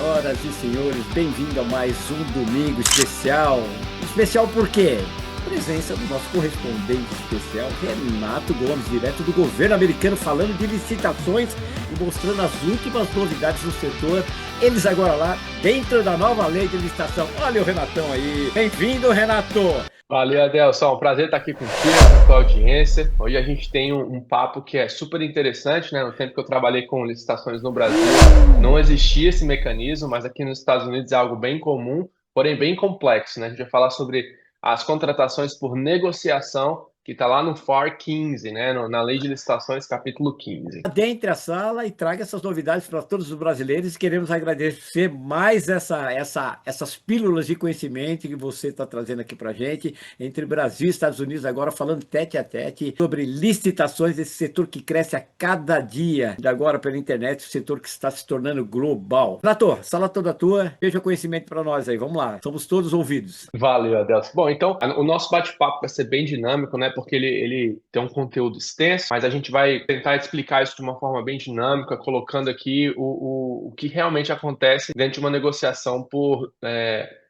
Senhoras e senhores, bem-vindo a mais um Domingo Especial. Especial por quê? Presença do nosso correspondente especial, Renato Gomes, direto do governo americano, falando de licitações e mostrando as últimas novidades do setor. Eles agora lá, dentro da nova lei de licitação. Olha o Renatão aí. Bem-vindo, Renato! Valeu, Adelson. Um prazer estar aqui contigo, com a tua audiência. Hoje a gente tem um papo que é super interessante, né? No tempo que eu trabalhei com licitações no Brasil, não existia esse mecanismo, mas aqui nos Estados Unidos é algo bem comum, porém bem complexo, né? A gente vai falar sobre as contratações por negociação, que está lá no FAR 15, né? Na Lei de Licitações, capítulo 15. Adentre a sala e traga essas novidades para todos os brasileiros. Queremos agradecer mais essas pílulas de conhecimento que você está trazendo aqui para a gente, entre Brasil e Estados Unidos, agora falando tete a tete sobre licitações, esse setor que cresce a cada dia, e agora pela internet, o setor que está se tornando global. Renato, sala toda tua, veja conhecimento para nós aí, vamos lá, somos todos ouvidos. Valeu, Adelson. Bom, então, o nosso bate-papo vai ser bem dinâmico, né? Porque ele tem um conteúdo extenso, mas a gente vai tentar explicar isso de uma forma bem dinâmica, colocando aqui o que realmente acontece dentro de uma negociação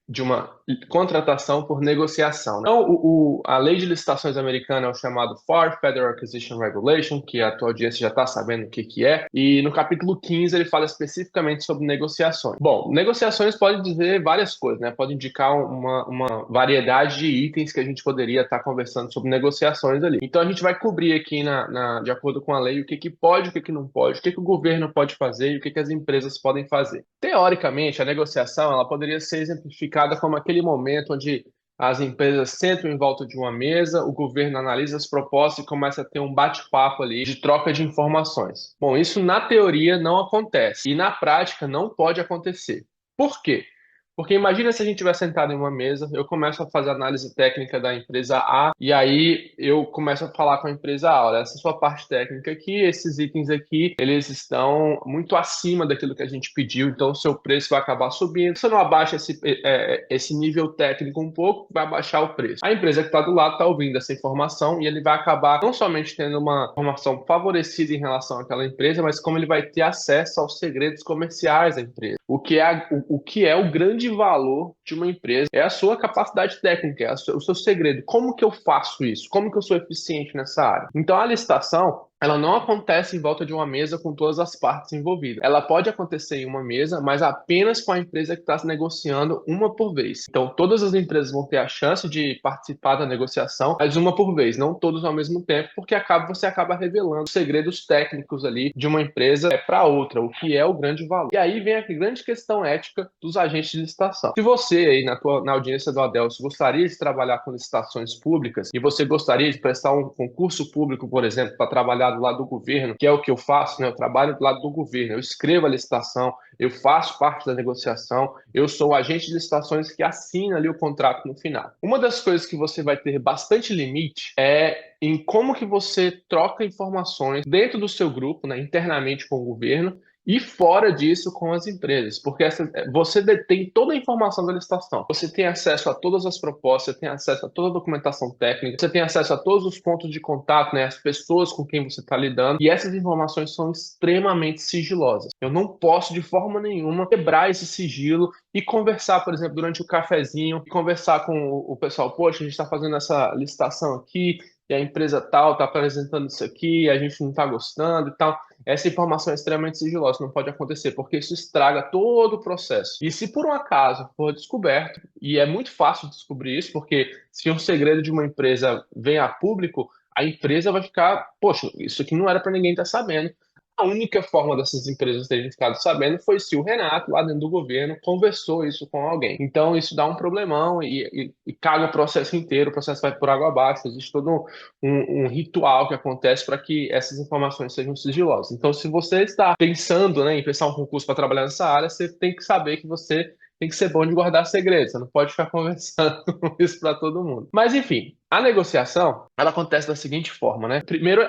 de uma contratação por negociação, né? Então, a lei de licitações americana é o chamado FAR, Federal Acquisition Regulation, que a tua audiência já está sabendo o que que é, e no capítulo 15 ele fala especificamente sobre negociações. Bom, negociações pode dizer várias coisas, né? Pode indicar uma variedade de itens que a gente poderia estar conversando sobre negociações ali. Então a gente vai cobrir aqui de acordo com a lei o que que pode, o que que não pode, o que que o governo pode fazer e o que que as empresas podem fazer. Teoricamente, a negociação ela poderia ser exemplificada como aquele momento onde as empresas sentam em volta de uma mesa, o governo analisa as propostas e começa a ter um bate-papo ali de troca de informações. Bom, isso na teoria não acontece e na prática não pode acontecer. Por quê? Porque imagina se a gente estiver sentado em uma mesa, eu começo a fazer análise técnica da empresa A, e aí eu começo a falar com a empresa A, olha, essa é a sua parte técnica aqui, esses itens aqui, eles estão muito acima daquilo que a gente pediu, então o seu preço vai acabar subindo. Se você não abaixa esse nível técnico um pouco, vai baixar o preço. A empresa que está do lado está ouvindo essa informação e ele vai acabar não somente tendo uma informação favorecida em relação àquela empresa, mas como ele vai ter acesso aos segredos comerciais da empresa. O que é o grande valor de uma empresa é a sua capacidade técnica, o seu segredo. Como que eu faço isso? Como que eu sou eficiente nessa área? Então, a licitação, ela não acontece em volta de uma mesa com todas as partes envolvidas. Ela pode acontecer em uma mesa, mas apenas com a empresa que está negociando uma por vez. Então, todas as empresas vão ter a chance de participar da negociação, mas uma por vez, não todos ao mesmo tempo, porque você acaba revelando segredos técnicos ali de uma empresa para outra, o que é o grande valor. E aí vem a grande questão ética dos agentes de licitação. Se você aí na audiência do Adelso gostaria de trabalhar com licitações públicas e você gostaria de prestar um concurso público, por exemplo, para trabalhar do lado do governo, que é o que eu faço, né? Eu trabalho do lado do governo, eu escrevo a licitação, eu faço parte da negociação, eu sou o agente de licitações que assina ali o contrato no final. Uma das coisas que você vai ter bastante limite é em como que você troca informações dentro do seu grupo, né, internamente com o governo, e fora disso com as empresas, porque você detém toda a informação da licitação. Você tem acesso a todas as propostas, você tem acesso a toda a documentação técnica, você tem acesso a todos os pontos de contato, né, as pessoas com quem você está lidando, e essas informações são extremamente sigilosas. Eu não posso, de forma nenhuma, quebrar esse sigilo e conversar, por exemplo, durante o cafezinho, conversar com o pessoal, poxa, a gente está fazendo essa licitação aqui, e a empresa tal está apresentando isso aqui, a gente não está gostando e tal. Essa informação é extremamente sigilosa, não pode acontecer, porque isso estraga todo o processo. E se por um acaso for descoberto, e é muito fácil descobrir isso, porque se um segredo de uma empresa vem a público, a empresa vai ficar, poxa, isso aqui não era para ninguém estar sabendo. A única forma dessas empresas terem ficado sabendo foi se o Renato, lá dentro do governo, conversou isso com alguém. Então, isso dá um problemão e caga o processo inteiro, o processo vai por água abaixo. Existe todo um ritual que acontece para que essas informações sejam sigilosas. Então, se você está pensando, né, em prestar um concurso para trabalhar nessa área, você tem que saber que você tem que ser bom de guardar segredos. Você não pode ficar conversando isso para todo mundo. Mas, enfim, A negociação, ela acontece da seguinte forma, né? Primeiro,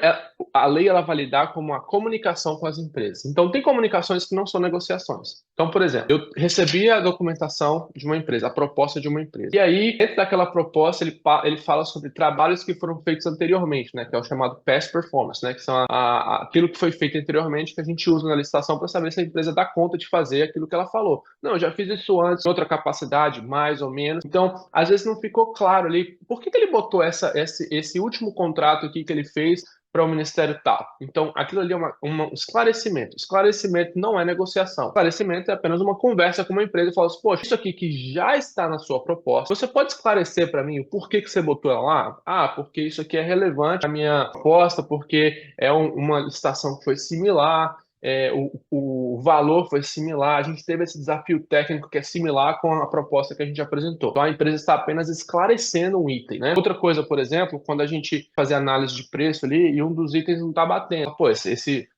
a lei ela vai lidar como a comunicação com as empresas. Então, tem comunicações que não são negociações. Então, por exemplo, eu recebi a documentação de uma empresa, a proposta de uma empresa. E aí, dentro daquela proposta, ele fala sobre trabalhos que foram feitos anteriormente, né? Que é o chamado past performance, né? Que são aquilo que foi feito anteriormente que a gente usa na licitação para saber se a empresa dá conta de fazer aquilo que ela falou. Não, eu já fiz isso antes, em outra capacidade, mais ou menos. Então, às vezes não ficou claro ali por que ele botou esse último contrato aqui que ele fez para o Ministério tal. Então, aquilo ali é um esclarecimento. Esclarecimento não é negociação. Esclarecimento é apenas uma conversa com uma empresa e fala assim, poxa, isso aqui que já está na sua proposta, você pode esclarecer para mim o porquê que você botou ela lá? Ah, porque isso aqui é relevante à minha proposta, porque é uma licitação que foi similar, o valor foi similar, a gente teve esse desafio técnico que é similar com a proposta que a gente apresentou. Então a empresa está apenas esclarecendo um item, né? Outra coisa, por exemplo, quando a gente fazer análise de preço ali e um dos itens não está batendo. Pô,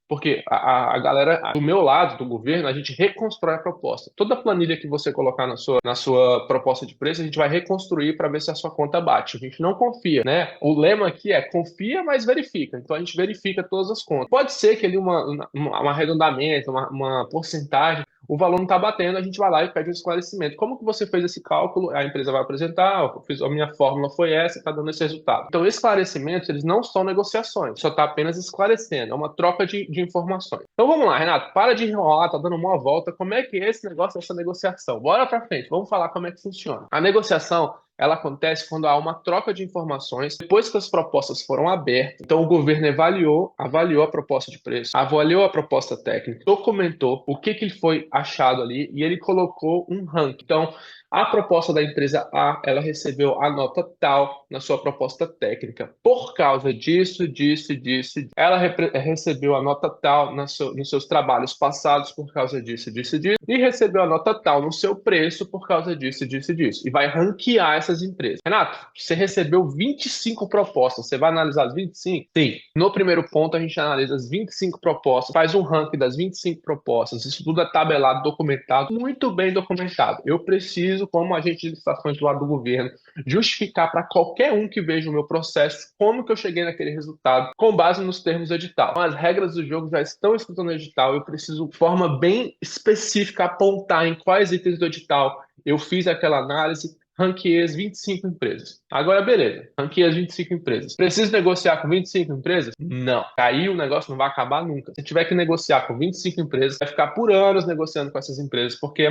porque a galera do meu lado, do governo, a gente reconstrói a proposta. Toda planilha que você colocar na sua proposta de preço, a gente vai reconstruir para ver se a sua conta bate. A gente não confia, né? O lema aqui é confia, mas verifica. Então a gente verifica todas as contas. Pode ser que ali um arredondamento, uma porcentagem, o valor não está batendo, a gente vai lá e pede um esclarecimento. Como que você fez esse cálculo? A empresa vai apresentar, a minha fórmula foi essa, está dando esse resultado. Então, esclarecimentos, eles não são negociações, só está apenas esclarecendo, é uma troca de informações. Então, vamos lá, Renato, para de enrolar, tá dando uma volta. Como é que é esse negócio, essa negociação? Bora para frente, vamos falar como é que funciona. A negociação, ela acontece quando há uma troca de informações depois que as propostas foram abertas. Então, o governo avaliou a proposta de preço, avaliou a proposta técnica, documentou o que foi achado ali e ele colocou um ranking. Então, a proposta da empresa A, ela recebeu a nota tal na sua proposta técnica. Por causa disso, disso, disso. Ela recebeu a nota tal nos seus trabalhos passados por causa disso, disso, disso. E recebeu a nota tal no seu preço por causa disso, disso, disso. E vai ranquear essas empresas. Renato, você recebeu 25 propostas. Você vai analisar as 25? Sim. No primeiro ponto, a gente analisa as 25 propostas, faz um ranking das 25 propostas. Isso tudo é tabelado, documentado, muito bem documentado. Eu preciso, como agente de licitações do lado do governo, justificar para qualquer um que veja o meu processo como que eu cheguei naquele resultado com base nos termos do edital. Então, as regras do jogo já estão escritas no edital. Eu preciso, de forma bem específica, apontar em quais itens do edital eu fiz aquela análise, ranqueei as 25 empresas. Agora, beleza, ranqueei as 25 empresas. Preciso negociar com 25 empresas? Não. Caiu, o negócio não vai acabar nunca. Se tiver que negociar com 25 empresas, vai ficar por anos negociando com essas empresas, porque é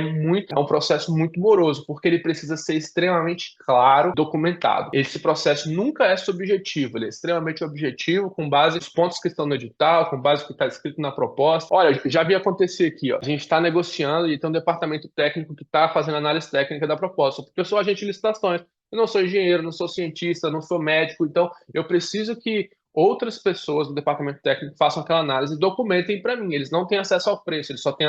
um processo muito moroso, porque ele precisa ser extremamente claro, documentado. Esse processo nunca é subjetivo, ele é extremamente objetivo, com base nos pontos que estão no edital, com base no que está escrito na proposta. Olha, já vi acontecer aqui, ó. A gente está negociando e tem um departamento técnico que está fazendo análise técnica da proposta, porque eu sou agente de licitações. Eu não sou engenheiro, não sou cientista, não sou médico, então eu preciso que outras pessoas do departamento técnico façam aquela análise e documentem para mim. Eles não têm acesso ao preço, eles só têm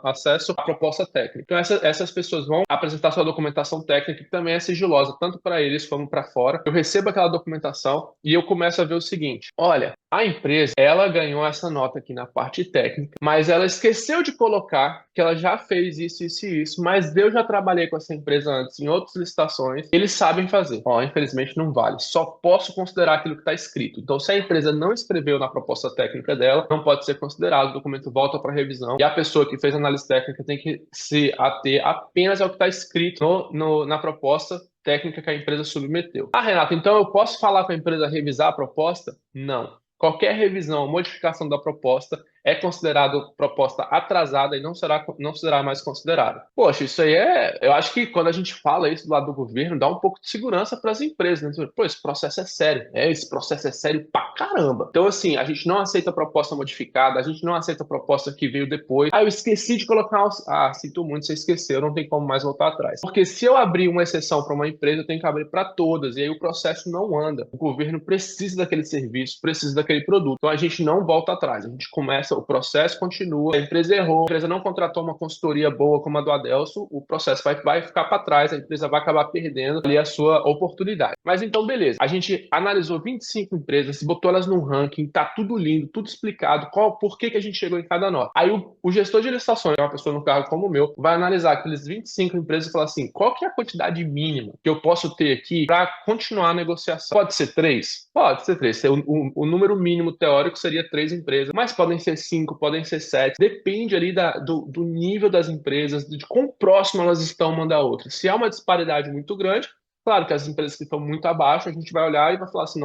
acesso à proposta técnica. Então, essas pessoas vão apresentar sua documentação técnica, que também é sigilosa, tanto para eles como para fora. Eu recebo aquela documentação e eu começo a ver o seguinte: olha, a empresa, ela ganhou essa nota aqui na parte técnica, mas ela esqueceu de colocar que ela já fez isso, isso e isso, mas eu já trabalhei com essa empresa antes em outras licitações, eles sabem fazer. Ó, infelizmente não vale, só posso considerar aquilo que está escrito. Então, se a empresa não escreveu na proposta técnica dela, não pode ser considerado, o documento volta para revisão e a pessoa que fez a análise técnica tem que se ater apenas ao que está escrito na proposta técnica que a empresa submeteu. Ah, Renato, então eu posso falar com a empresa revisar a proposta? Não. Qualquer revisão ou modificação da proposta é considerado proposta atrasada e não será mais considerada. Poxa, isso aí eu acho que quando a gente fala isso do lado do governo, dá um pouco de segurança para as empresas, né? Pô, esse processo é sério. Esse processo é sério pra caramba. Então, assim, a gente não aceita proposta modificada, a gente não aceita proposta que veio depois. Ah, eu esqueci de colocar. Sinto muito, você esqueceu, não tem como mais voltar atrás. Porque se eu abrir uma exceção para uma empresa, eu tenho que abrir para todas, e aí o processo não anda. O governo precisa daquele serviço, precisa daquele produto. Então, a gente não volta atrás, a gente começa o processo continua, a empresa errou, a empresa não contratou uma consultoria boa como a do Adelso, o processo vai ficar para trás, a empresa vai acabar perdendo ali a sua oportunidade. Mas então, beleza, a gente analisou 25 empresas, botou elas num ranking, tá tudo lindo, tudo explicado, por que a gente chegou em cada nota. Aí o gestor de licitações, uma pessoa no cargo como o meu, vai analisar aqueles 25 empresas e falar assim, qual que é a quantidade mínima que eu posso ter aqui para continuar a negociação? Pode ser 3? Pode ser 3. O número mínimo teórico seria 3 empresas, mas podem ser 5, podem ser 7. Depende ali do nível das empresas, de quão próximo elas estão uma da outra. Se há uma disparidade muito grande, claro que as empresas que estão muito abaixo, a gente vai olhar e vai falar assim,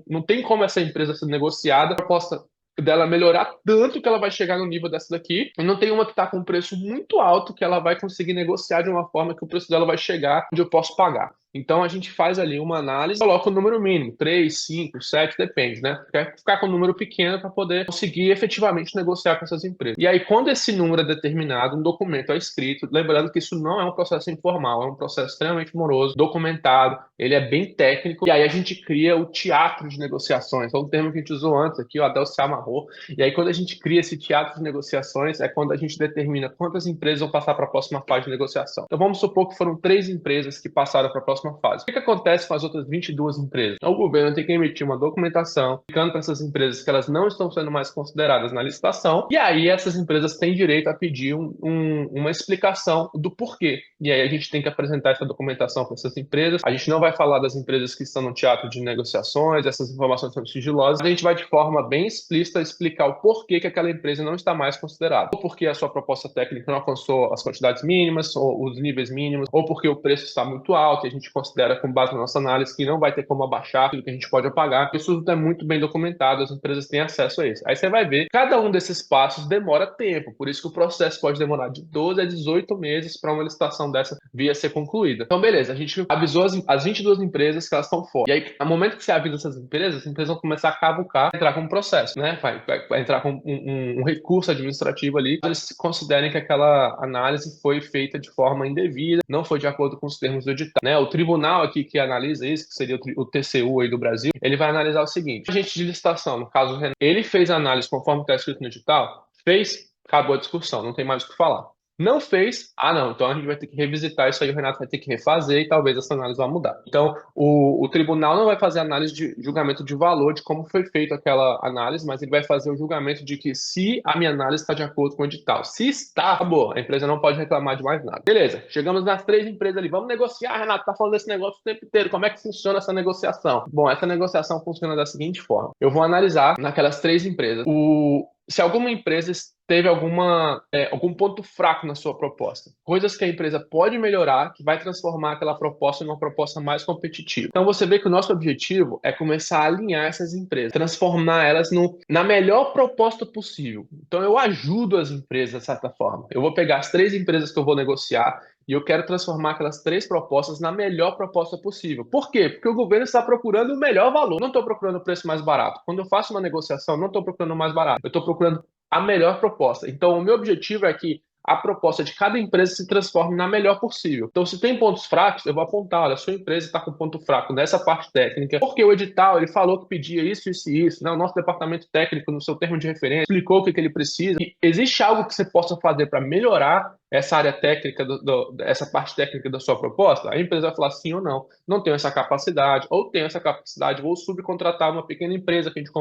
não tem como essa empresa ser negociada, a proposta dela melhorar tanto que ela vai chegar no nível dessa daqui, e não tem uma que está com um preço muito alto que ela vai conseguir negociar de uma forma que o preço dela vai chegar onde eu posso pagar. Então a gente faz ali uma análise, coloca o número mínimo, 3, 5, 7, depende, né? Quer ficar com um número pequeno para poder conseguir efetivamente negociar com essas empresas. E aí, quando esse número é determinado, um documento é escrito, lembrando que isso não é um processo informal, é um processo extremamente moroso, documentado, ele é bem técnico, e aí a gente cria o teatro de negociações, é um termo que a gente usou antes aqui, o Adel se amarrou, e aí quando a gente cria esse teatro de negociações, é quando a gente determina quantas empresas vão passar para a próxima fase de negociação. Então vamos supor que foram 3 empresas que passaram para a próxima fase. O que acontece com as outras 22 empresas? O governo tem que emitir uma documentação explicando para essas empresas que elas não estão sendo mais consideradas na licitação, e aí essas empresas têm direito a pedir uma explicação do porquê. E aí a gente tem que apresentar essa documentação para essas empresas. A gente não vai falar das empresas que estão no teatro de negociações, essas informações são sigilosas. A gente vai de forma bem explícita explicar o porquê que aquela empresa não está mais considerada. Ou porque a sua proposta técnica não alcançou as quantidades mínimas, ou os níveis mínimos, ou porque o preço está muito alto e a gente considera com base na nossa análise que não vai ter como abaixar aquilo que a gente pode pagar. Isso tudo é muito bem documentado, as empresas têm acesso a isso. Aí você vai ver, cada um desses passos demora tempo, por isso que o processo pode demorar de 12 a 18 meses para uma licitação dessa via ser concluída. Então, beleza, a gente avisou as 22 empresas que elas estão fora. E aí, no momento que você avisa essas empresas, as empresas vão começar a cavucar, entrar com um processo, né? Vai entrar com um recurso administrativo ali, eles considerem que aquela análise foi feita de forma indevida, não foi de acordo com os termos do edital, né? O tribunal aqui que analisa isso, que seria o TCU aí do Brasil, ele vai analisar o seguinte: o agente de licitação, no caso o Renan, ele fez a análise conforme está escrito no edital, fez, acabou a discussão, não tem mais o que falar. Não fez, não, então a gente vai ter que revisitar isso aí, o Renato vai ter que refazer e talvez essa análise vá mudar. Então, o tribunal não vai fazer análise de julgamento de valor de como foi feita aquela análise, mas ele vai fazer o julgamento de que se a minha análise está de acordo com o edital. Se está, acabou, a empresa não pode reclamar de mais nada. Beleza, chegamos nas 3 empresas ali, vamos negociar, Renato, tá falando desse negócio o tempo inteiro, como é que funciona essa negociação? Bom, essa negociação funciona da seguinte forma, eu vou analisar naquelas 3 empresas, se alguma empresa teve algum ponto fraco na sua proposta, coisas que a empresa pode melhorar, que vai transformar aquela proposta em uma proposta mais competitiva. Então você vê que o nosso objetivo é começar a alinhar essas empresas, transformar elas na melhor proposta possível. Então eu ajudo as empresas de certa forma. Eu vou pegar as 3 empresas que eu vou negociar e eu quero transformar aquelas 3 propostas na melhor proposta possível. Por quê? Porque o governo está procurando o melhor valor. Não estou procurando o preço mais barato. Quando eu faço uma negociação, não estou procurando o mais barato. Eu estou procurando a melhor proposta. Então, o meu objetivo é que a proposta de cada empresa se transforme na melhor possível. Então, se tem pontos fracos, eu vou apontar, olha, a sua empresa está com ponto fraco nessa parte técnica, porque o edital, ele falou que pedia isso, isso e isso, né? O nosso departamento técnico, no seu termo de referência, explicou o que ele precisa. E existe algo que você possa fazer para melhorar essa área técnica, essa parte técnica da sua proposta? A empresa vai falar sim ou não. Não tenho essa capacidade, ou tenho essa capacidade, vou subcontratar uma pequena empresa que a gente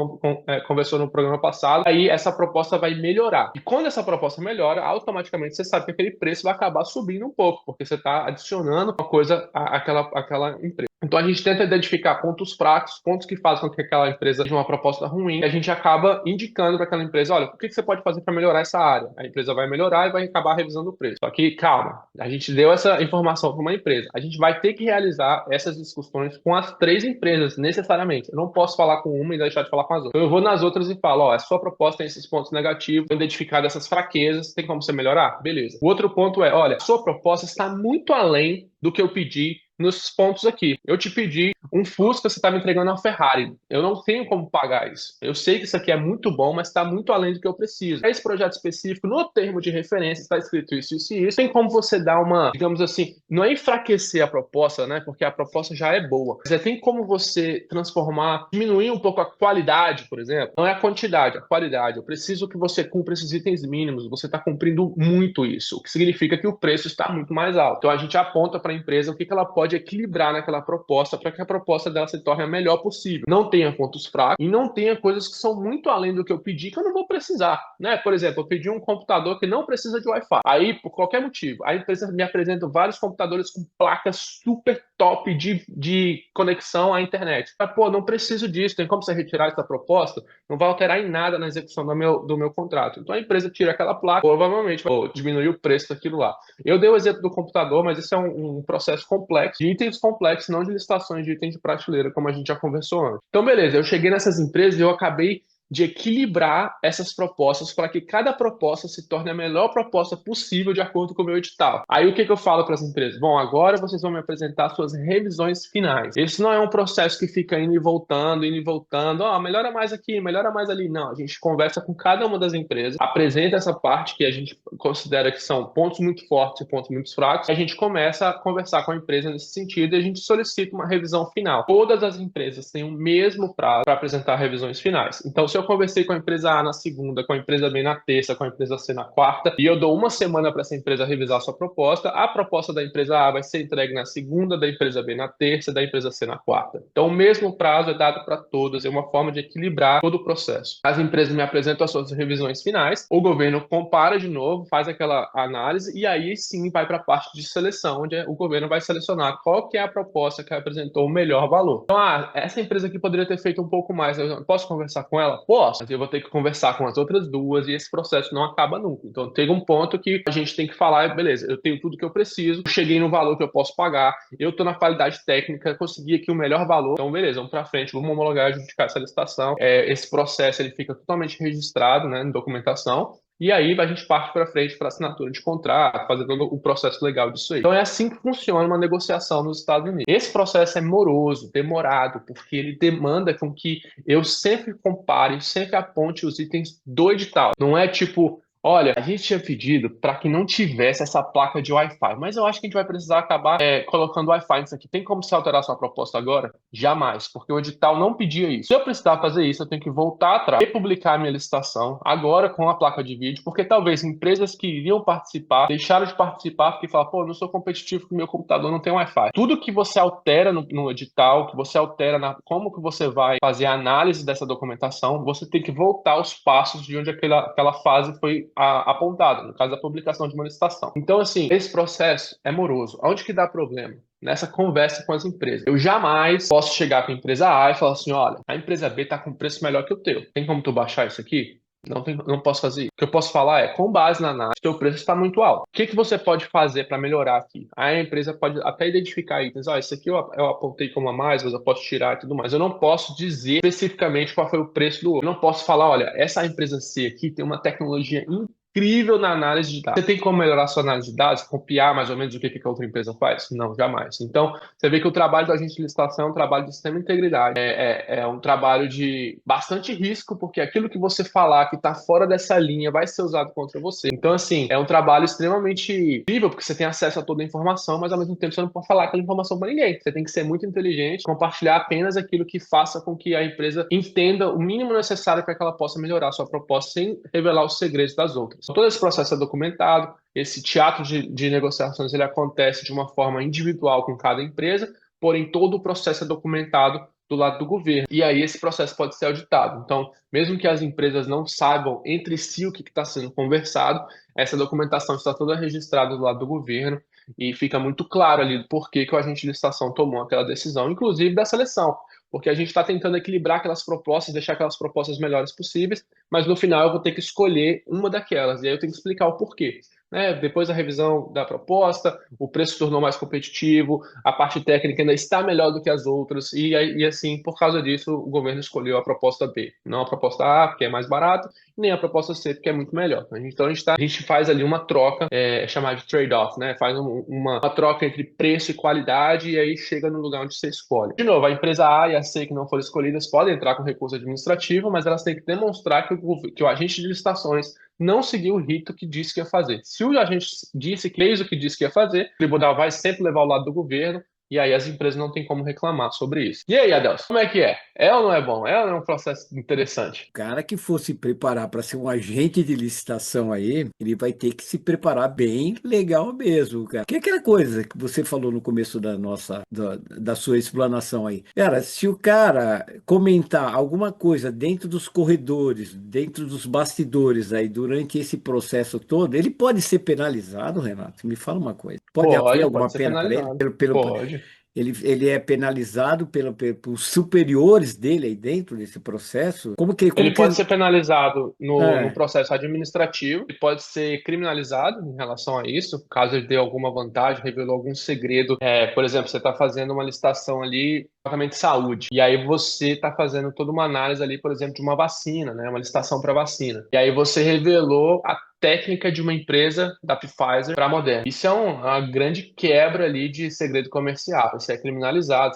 conversou no programa passado. Aí essa proposta vai melhorar. E quando essa proposta melhora, automaticamente você sabe que aquele preço vai acabar subindo um pouco, porque você está adicionando uma coisa àquela empresa. Então a gente tenta identificar pontos fracos, pontos que fazem com que aquela empresa tenha uma proposta ruim, e a gente acaba indicando para aquela empresa, olha, o que você pode fazer para melhorar essa área? A empresa vai melhorar e vai acabar revisando o preço. Só que, calma, a gente deu essa informação para uma empresa. A gente vai ter que realizar essas discussões com as 3 empresas, necessariamente. Eu não posso falar com uma e deixar de falar com as outras. Então eu vou nas outras e falo, a sua proposta tem esses pontos negativos, identificar essas fraquezas, tem como você melhorar? Beleza. O outro ponto é, olha, a sua proposta está muito além do que eu pedi nos pontos aqui. Eu te pedi um Fusca, você está me entregando uma Ferrari. Eu não tenho como pagar isso. Eu sei que isso aqui é muito bom, mas está muito além do que eu preciso. Esse projeto específico, no termo de referência, está escrito isso, isso e isso. Tem como você dar uma, digamos assim, não é enfraquecer a proposta, né? Porque a proposta já é boa. Mas tem como você transformar, diminuir um pouco a qualidade, por exemplo. Não é a quantidade, a qualidade. Eu preciso que você cumpra esses itens mínimos. Você está cumprindo muito isso, o que significa que o preço está muito mais alto. Então a gente aponta para a empresa o que ela pode equilibrar naquela proposta para que a proposta dela se torne a melhor possível. Não tenha pontos fracos e não tenha coisas que são muito além do que eu pedi que eu não vou precisar, né? Por exemplo, eu pedi um computador que não precisa de Wi-Fi. Aí, por qualquer motivo, a empresa me apresenta vários computadores com placas super top de conexão à internet. Mas, pô, não preciso disso, tem como você retirar essa proposta? Não vai alterar em nada na execução do meu contrato. Então a empresa tira aquela placa, provavelmente vai diminuir o preço daquilo lá. Eu dei o exemplo do computador, mas isso é um processo complexo, de itens complexos, não de licitações de itens de prateleira, como a gente já conversou antes. Então, beleza, eu cheguei nessas empresas e eu acabei de equilibrar essas propostas para que cada proposta se torne a melhor proposta possível de acordo com o meu edital. Aí o que eu falo para as empresas? Bom, agora vocês vão me apresentar suas revisões finais. Esse não é um processo que fica indo e voltando. Ó, melhora mais aqui, melhora mais ali. Não, a gente conversa com cada uma das empresas, apresenta essa parte que a gente considera que são pontos muito fortes e pontos muito fracos, e a gente começa a conversar com a empresa nesse sentido e a gente solicita uma revisão final. Todas as empresas têm o mesmo prazo para apresentar revisões finais. Então, se eu conversei com a empresa A na segunda, com a empresa B na terça, com a empresa C na quarta, e eu dou uma semana para essa empresa revisar a sua proposta, a proposta da empresa A vai ser entregue na segunda, da empresa B na terça, da empresa C na quarta. Então, o mesmo prazo é dado para todas, é uma forma de equilibrar todo o processo. As empresas me apresentam as suas revisões finais, o governo compara de novo, faz aquela análise, e aí sim vai para a parte de seleção, onde o governo vai selecionar qual que é a proposta que apresentou o melhor valor. Então, essa empresa aqui poderia ter feito um pouco mais, eu posso conversar com ela? Posso, mas eu vou ter que conversar com as outras duas e esse processo não acaba nunca. Então, tem um ponto que a gente tem que falar, beleza, eu tenho tudo que eu preciso, cheguei no valor que eu posso pagar, eu estou na qualidade técnica, consegui aqui o melhor valor, então beleza, vamos para frente, vamos homologar e adjudicar essa licitação. Esse processo ele fica totalmente registrado, né, em documentação. E aí a gente parte para frente para assinatura de contrato, fazer todo o processo legal disso aí. Então é assim que funciona uma negociação nos Estados Unidos. Esse processo é moroso, demorado, porque ele demanda com que eu sempre compare, sempre aponte os itens do edital. Não é tipo, olha, a gente tinha pedido para que não tivesse essa placa de Wi-Fi, mas eu acho que a gente vai precisar acabar colocando Wi-Fi nisso aqui. Tem como se alterar sua proposta agora? Jamais, porque o edital não pedia isso. Se eu precisar fazer isso, eu tenho que voltar atrás, republicar a minha licitação, agora com a placa de vídeo, porque talvez empresas que iriam participar, deixaram de participar porque falam, pô, eu não sou competitivo com o meu computador, não tem Wi-Fi. Tudo que você altera no edital, que você altera como que você vai fazer a análise dessa documentação, você tem que voltar aos passos de onde aquela fase foi apontada, no caso da publicação de uma licitação. Então, assim, esse processo é moroso. Onde que dá problema? Nessa conversa com as empresas. Eu jamais posso chegar para a empresa A e falar assim, olha, a empresa B está com preço melhor que o teu. Tem como tu baixar isso aqui? Não posso fazer isso. O que eu posso falar é, com base na análise, teu preço está muito alto. O que você pode fazer para melhorar aqui? Aí a empresa pode até identificar itens. Isso aqui eu apontei como a mais, mas eu posso tirar e tudo mais. Eu não posso dizer especificamente qual foi o preço do outro. Eu não posso falar, olha, essa empresa C aqui tem uma tecnologia incrível na análise de dados. Você tem como melhorar a sua análise de dados, copiar mais ou menos o que a outra empresa faz? Não, jamais. Então, você vê que o trabalho do agente de licitação é um trabalho de extrema integridade. É um trabalho de bastante risco, porque aquilo que você falar que está fora dessa linha vai ser usado contra você. Então, assim, é um trabalho extremamente incrível, porque você tem acesso a toda a informação, mas ao mesmo tempo você não pode falar aquela informação para ninguém. Você tem que ser muito inteligente, compartilhar apenas aquilo que faça com que a empresa entenda o mínimo necessário para que ela possa melhorar a sua proposta sem revelar os segredos das outras. Todo esse processo é documentado, esse teatro de negociações ele acontece de uma forma individual com cada empresa, porém todo o processo é documentado do lado do governo. E aí esse processo pode ser auditado. Então, mesmo que as empresas não saibam entre si o que está sendo conversado, essa documentação está toda registrada do lado do governo e fica muito claro ali por que o agente de licitação tomou aquela decisão, inclusive da seleção. Porque a gente está tentando equilibrar aquelas propostas, deixar aquelas propostas melhores possíveis, mas no final eu vou ter que escolher uma daquelas, e aí eu tenho que explicar o porquê. né? Depois da revisão da proposta, o preço se tornou mais competitivo, a parte técnica ainda está melhor do que as outras, e assim, por causa disso, o governo escolheu a proposta B, não a proposta A, porque é mais barato, nem a proposta C, porque é muito melhor. Então a gente faz ali uma troca, é chamada de trade-off, né? Faz uma troca entre preço e qualidade, e aí chega no lugar onde você escolhe. De novo, a empresa A e a C que não foram escolhidas podem entrar com recurso administrativo, mas elas têm que demonstrar que o agente de licitações não seguiu o rito que disse que ia fazer. Se o agente disse que fez o que disse que ia fazer, o tribunal vai sempre levar ao lado do governo, e aí as empresas não têm como reclamar sobre isso. E aí, Adelson, como é que é? É ou não é bom? É ou não é um processo interessante? O cara que for se preparar para ser um agente de licitação aí, ele vai ter que se preparar bem legal mesmo, cara. Que é aquela coisa que você falou no começo da sua explanação aí. Cara, se o cara comentar alguma coisa dentro dos corredores, dentro dos bastidores aí, durante esse processo todo, ele pode ser penalizado, Renato? Me fala uma coisa. Pode haver Pode alguma ser pena para ele? penalizado. Pode. Ele é penalizado pelos superiores dele aí dentro desse processo? Ele Como que... pode ser penalizado no É. processo administrativo, ele pode ser criminalizado em relação a isso, caso ele dê alguma vantagem, revelou algum segredo. Por exemplo, você está fazendo uma licitação ali, departamento de saúde, e aí você está fazendo toda uma análise ali, por exemplo, de uma vacina, né, uma licitação para vacina. E aí você revelou a técnica de uma empresa da Pfizer para a Moderna. Isso é uma grande quebra ali de segredo comercial. Você é criminalizado,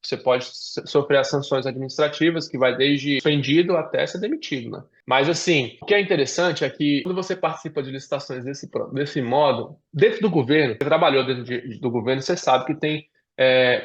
você pode sofrer as sanções administrativas, que vai desde suspendido até ser demitido, né? Mas assim, o que é interessante é que quando você participa de licitações desse modo, dentro do governo, você trabalhou dentro do governo, você sabe que tem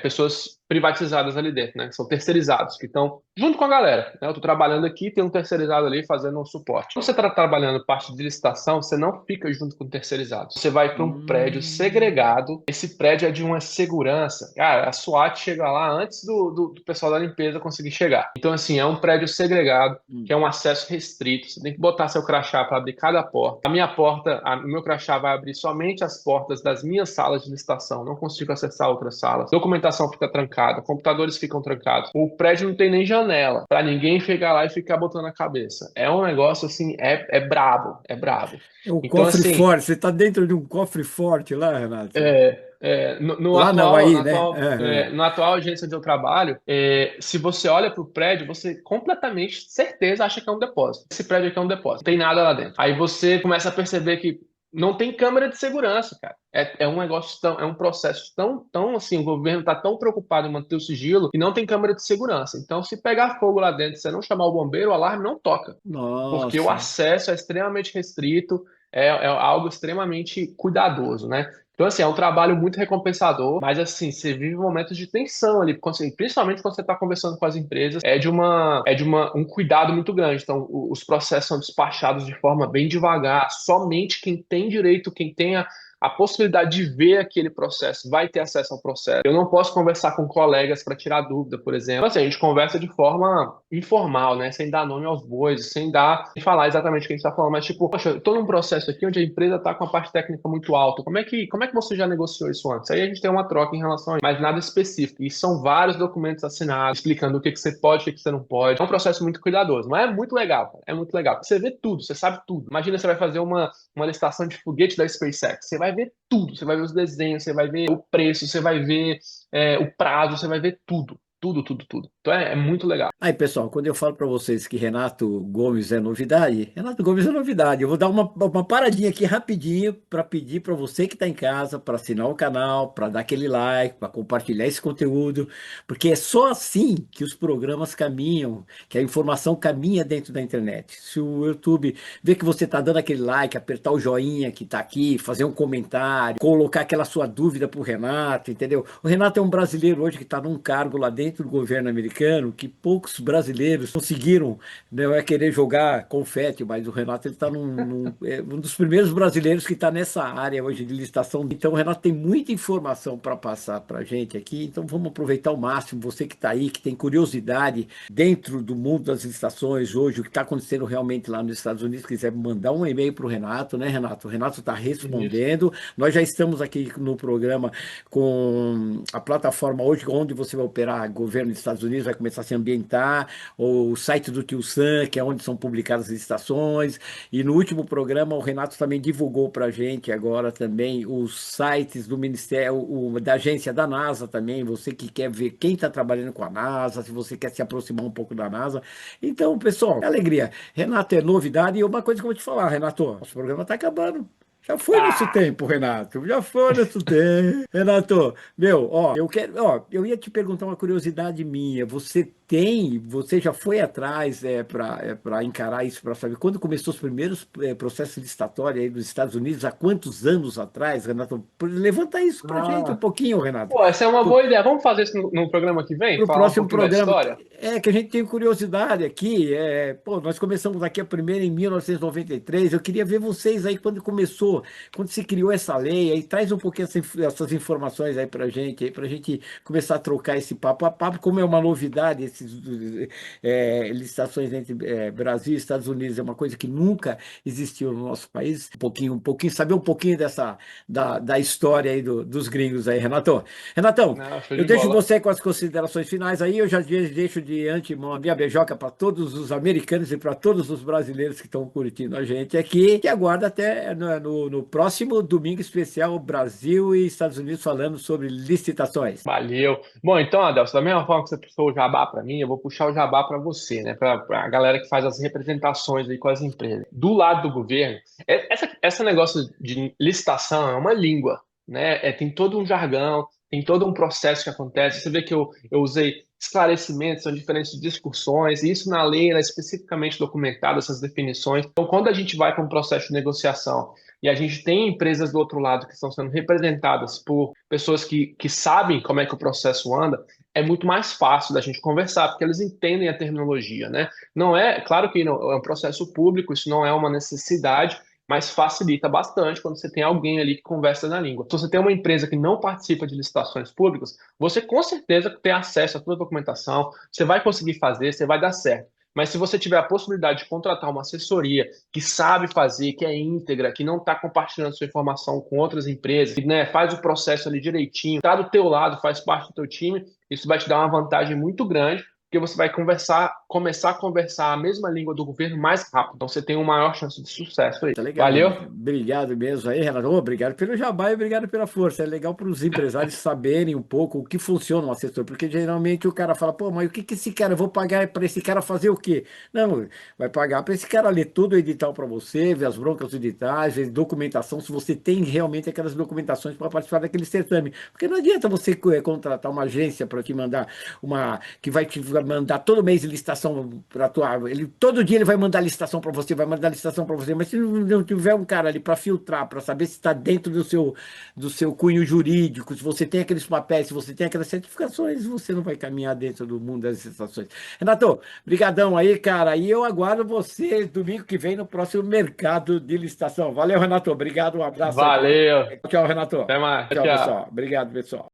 pessoas privatizadas ali dentro, né? Que são terceirizados, que estão junto com a galera, né? Eu estou trabalhando aqui, tem um terceirizado ali fazendo um suporte. Quando você está trabalhando parte de licitação, você não fica junto com o terceirizado. Você vai para um prédio Hum, segregado. Esse prédio é de uma segurança. Cara, a SWAT chega lá antes do pessoal da limpeza conseguir chegar. Então, assim, é um prédio segregado, que hum. é um acesso restrito. Você tem que botar seu crachá para abrir cada porta. A minha porta, o meu crachá vai abrir somente as portas das minhas salas de licitação. Não consigo acessar outras salas. Documentação fica trancada, computadores ficam trancados. O prédio não tem nem janela para ninguém chegar lá e ficar botando a cabeça. É um negócio assim, é brabo, é brabo. É um Então, cofre assim, forte. Você está dentro de um cofre forte lá, Renato? no Lá não, atual, aí, né? na atual agência onde eu trabalho, se você olha para o prédio, você completamente, certeza, acha que é um depósito. Esse prédio aqui é um depósito, não tem nada lá dentro. Aí você começa a perceber que não tem câmera de segurança, cara. É um negócio é um processo tão assim, o governo está tão preocupado em manter o sigilo que não tem câmera de segurança. Então, se pegar fogo lá dentro, se você não chamar o bombeiro, o alarme não toca, porque o Nossa. acesso é extremamente restrito, é algo extremamente cuidadoso, né? Então, assim, é um trabalho muito recompensador, mas, assim, você vive momentos de tensão ali, principalmente quando você está conversando com as empresas, um cuidado muito grande. Então, os processos são despachados de forma bem devagar, somente quem tem direito, quem tem a possibilidade de ver aquele processo vai ter acesso ao processo. Eu não posso conversar com colegas para tirar dúvida, por exemplo. Então, assim, a gente conversa de forma informal, né? Sem dar nome aos bois, sem falar exatamente o que a gente está falando, mas tipo, poxa, eu estou num processo aqui onde a empresa está com a parte técnica muito alta. Como é que você já negociou isso antes? Aí a gente tem uma troca em relação a isso, mas nada específico. E são vários documentos assinados explicando o que você pode, o que você não pode. É um processo muito cuidadoso, mas é muito legal, cara. É muito legal. Você vê tudo, você sabe tudo. Imagina você vai fazer uma licitação de foguete da SpaceX. Você vai ver tudo. Você vai ver os desenhos, você vai ver o preço, você vai ver o prazo, você vai ver tudo. Tudo, tudo, tudo. Então é muito legal. Aí, pessoal, quando eu falo para vocês que Renato Gomes é novidade, Renato Gomes é novidade. Eu vou dar uma paradinha aqui rapidinho para pedir para você que está em casa para assinar o canal, para dar aquele like, para compartilhar esse conteúdo, porque é só assim que os programas caminham, que a informação caminha dentro da internet. Se o YouTube vê que você está dando aquele like, apertar o joinha que está aqui, fazer um comentário, colocar aquela sua dúvida para o Renato, entendeu? O Renato é um brasileiro hoje que está num cargo lá dentro do governo americano que poucos brasileiros conseguiram, não é querer jogar confete, mas o Renato ele está um dos primeiros brasileiros que está nessa área hoje de licitação. Então o Renato tem muita informação para passar para a gente aqui, então vamos aproveitar ao máximo. Você que está aí, que tem curiosidade dentro do mundo das licitações hoje, o que está acontecendo realmente lá nos Estados Unidos, quiser mandar um e-mail para o Renato, né, Renato? O Renato está Isso. respondendo. Nós já estamos aqui no programa com a plataforma hoje, onde você vai operar governo dos Estados Unidos, Unidos vai começar a se ambientar, o site do Tio Sam, que é onde são publicadas as licitações, e no último programa o Renato também divulgou para a gente agora também os sites do Ministério, da agência da NASA também, você que quer ver quem está trabalhando com a NASA, se você quer se aproximar um pouco da NASA. Então, pessoal, é alegria. Renato, é novidade, e uma coisa que eu vou te falar, Renato, nosso programa está acabando. Já foi nosso Ah, tempo, Renato. Já foi nosso tempo. Renato, meu, ó, eu quero, ó, eu ia te perguntar uma curiosidade minha. Você já foi atrás para encarar isso, para saber quando começou os primeiros processos licitatórios aí dos Estados Unidos, há quantos anos atrás, Renato? Levanta isso para gente um ah. pouquinho, Renato. Pô, essa é uma boa ideia. Vamos fazer isso no programa que vem? Para o Falar um próximo pouquinho da programa. história? É que a gente tem curiosidade aqui. Pô, nós começamos aqui a primeira em 1993. Eu queria ver vocês aí quando começou, quando se criou essa lei. Aí traz um pouquinho essas informações aí para a gente começar a trocar esse papo. A papo, como é uma novidade, esses licitações entre Brasil e Estados Unidos é uma coisa que nunca existiu no nosso país. Um pouquinho, saber um pouquinho da história aí dos gringos aí, Renato. Renatão, Não, show eu de deixo bola. você com as considerações finais aí. Eu já deixo de antemão a minha beijoca para todos os americanos e para todos os brasileiros que estão curtindo a gente aqui. E aguarda até no próximo domingo especial Brasil e Estados Unidos falando sobre licitações. Valeu. Bom, então, Adelson, da mesma forma que você puxou o jabá para mim, eu vou puxar o jabá para você, né? Para a galera que faz as representações aí com as empresas. Do lado do governo, essa negócio de licitação é uma língua, né? Tem todo um jargão, tem todo um processo que acontece. Você vê que eu usei esclarecimentos, são diferentes discussões, e isso na lei era especificamente documentado, essas definições. Então, quando a gente vai para um processo de negociação e a gente tem empresas do outro lado que estão sendo representadas por pessoas que sabem como é que o processo anda, é muito mais fácil da gente conversar, porque eles entendem a terminologia, né? Não é, claro que não, é um processo público, isso não é uma necessidade, mas facilita bastante quando você tem alguém ali que conversa na língua. Se você tem uma empresa que não participa de licitações públicas, você com certeza tem acesso a toda a documentação, você vai conseguir fazer, você vai dar certo. Mas se você tiver a possibilidade de contratar uma assessoria que sabe fazer, que é íntegra, que não está compartilhando sua informação com outras empresas, que, né, faz o processo ali direitinho, está do teu lado, faz parte do teu time, isso vai te dar uma vantagem muito grande, porque você vai começar a conversar a mesma língua do governo mais rápido. Então você tem uma maior chance de sucesso aí. Tá legal, Valeu? obrigado mesmo aí, Renato. Obrigado pelo jabá e obrigado pela força. É legal para os empresários saberem um pouco o que funciona um assessor, porque geralmente o cara fala, pô, mas o que que esse cara, eu vou pagar para esse cara fazer o quê? Não, vai pagar para esse cara ler todo o edital para você, ver as broncas dos editais, ver documentação, se você tem realmente aquelas documentações para participar daquele certame. Porque não adianta você contratar uma agência para te mandar que vai te mandar todo mês licitação para atuar. Todo dia ele vai mandar licitação para você, vai mandar licitação para você, mas se não tiver um cara ali para filtrar, para saber se está dentro do seu cunho jurídico, se você tem aqueles papéis, se você tem aquelas certificações, você não vai caminhar dentro do mundo das licitações. Renato, brigadão aí, cara, e eu aguardo você domingo que vem no próximo mercado de licitação. Valeu, Renato, obrigado, um abraço aí. Valeu. Tchau, Renato. Até mais. Tchau, Tchau. pessoal. Obrigado, pessoal.